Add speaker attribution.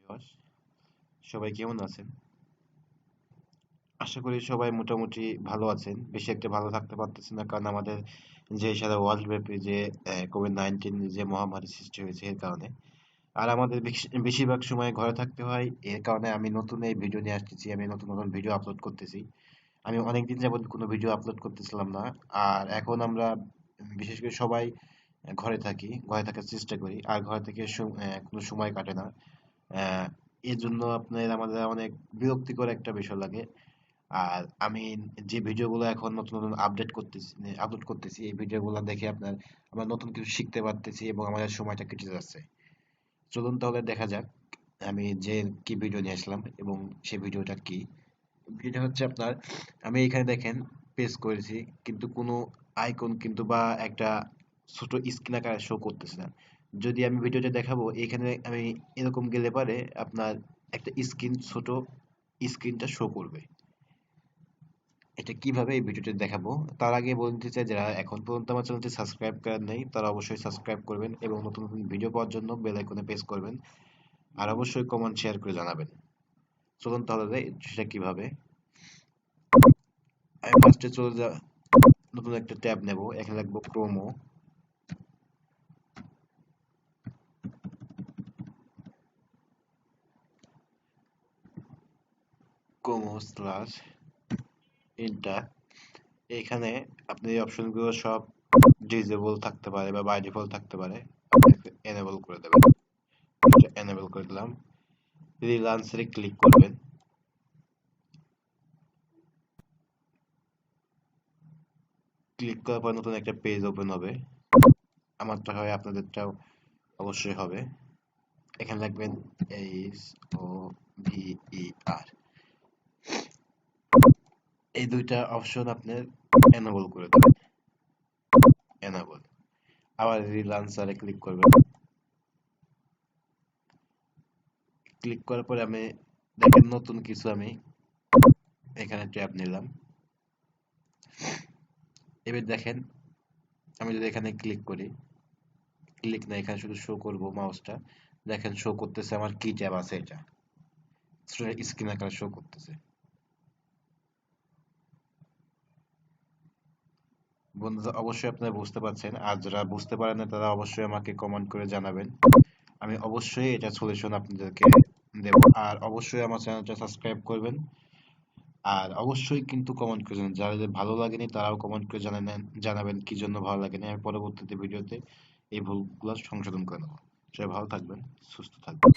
Speaker 1: Viewers, সবাই কেমন আছেন? আশা করি সবাই মোটামুটি ভালো আছেন। বেশি একটা ভালো থাকতে পারতেছি না, কারণ আমাদের যে সারা ওয়ার্ল্ড ব্যাপী যে কোভিড-19 যে মহামারী সৃষ্টি হয়েছে এর কারণে। আর আমাদের বেশিরভাগ সময় ঘরে থাকতে হয়, এর কারণে আমি নতুন এই ভিডিও নিয়ে আসতেছি। আমি নতুন নতুন ভিডিও আপলোড করতেছি। আমি অনেকদিন যাবত কোনো ভিডিও আপলোড করতেছিলাম না। আর এখন আমরা বিশেষ করে সবাই ঘরে থাকি, ঘরে থাকার চেষ্টা করি। আর ঘরে থেকে কোনো সময় কাটে না। আহ, এর জন্য আপনার আমাদের অনেক বিরক্তিকর একটা বিষয় লাগে। আর আমি যে ভিডিওগুলো এখন নতুন নতুন আপলোড করতেছি, এই ভিডিওগুলো দেখে আমরা নতুন কিছু শিখতে পারতেছি এবং আমাদের সময়টা কেটে যাচ্ছে। চলুন তাহলে দেখা যাক আমি যে কি ভিডিও নিয়ে আসলাম এবং সেই ভিডিওটা কি। ভিডিওটা হচ্ছে আমি এখানে দেখেন পেস্ট করেছি, কিন্তু কোনো আইকন কিন্তু বা একটা ছোট স্ক্রিন আকারে শো করতেছে না। যদি আমি ভিডিওটা দেখাবো, এখানে আমি এরকম গেলে পারে আপনার একটা ছোট স্ক্রিনটা শো করবে। এটা কিভাবে এই ভিডিওতে দেখাবো, তার আগে বলতে চাই যারা এখন পর্যন্ত আমার চ্যানেলটি সাবস্ক্রাইব করেন নাই তারা অবশ্যই সাবস্ক্রাইব করবেন এবং নতুন নতুন ভিডিও পাওয়ার জন্য বেল আইকনে প্রেস করবেন। আর অবশ্যই কমেন্ট শেয়ার করে জানাবেন। চলুন তাহলে সেটা কিভাবে। আমি ফার্স্টে চলে যা নতুন একটা ট্যাব নেব, এখানে লিখবো ক্রোমো স্ল্যাশ ইন্টার। এখানে আপনি এই অপশনগুলো সব ডিসেবল থাকতে পারে বা বাই ডিফল্ট থাকতে পারে, আপনি এনেবল করে দেবেন। এটা এনেবল করে দিলাম। রিলান্সারে ক্লিক করবেন। ক্লিক করার পর নতুন একটা পেজ ওপেন হবে। আমারটা হয়, আপনাদেরটাও অবশ্যই হবে। এখানে লিখবেন SOVER। এই দুইটা অপশন আপনার এনেবল করে দেবেন। এনেবল। আবার রিলান্সারে ক্লিক করবেন। ক্লিক করার পরে আমি দেখেন নতুন কিছু আমি এখানে ট্যাব নিলাম। এবার দেখেন আমি যদি এখানে ক্লিক করি, ক্লিক না, এখানে শুধু শো করব মাউসটা, দেখেন শো করতেছে আমার কি ট্যাব আছে। এটা স্ক্রিন আকারে শো করতেছে। বন্ধুরা, অবশ্যই আপনারা বুঝতে পারছেন, আর যারা বুঝতে পারেন না তারা অবশ্যই আমাকে কমেন্ট করে জানাবেন। আমি অবশ্যই এটা সলিউশন আপনাদেরকে দেব। আর অবশ্যই আমার চ্যানেলটা সাবস্ক্রাইব করবেন। আর অবশ্যই কিন্তু কমেন্ট করে জানাবেন, যাদের ভালো লাগেনি তারাও কমেন্ট করে জানাবেন কি জন্য ভালো লাগেনি। আমি পরবর্তীতে ভিডিওতে এই ভুলগুলো সংশোধন করে নেবো। সবাই ভালো থাকবেন, সুস্থ থাকবেন।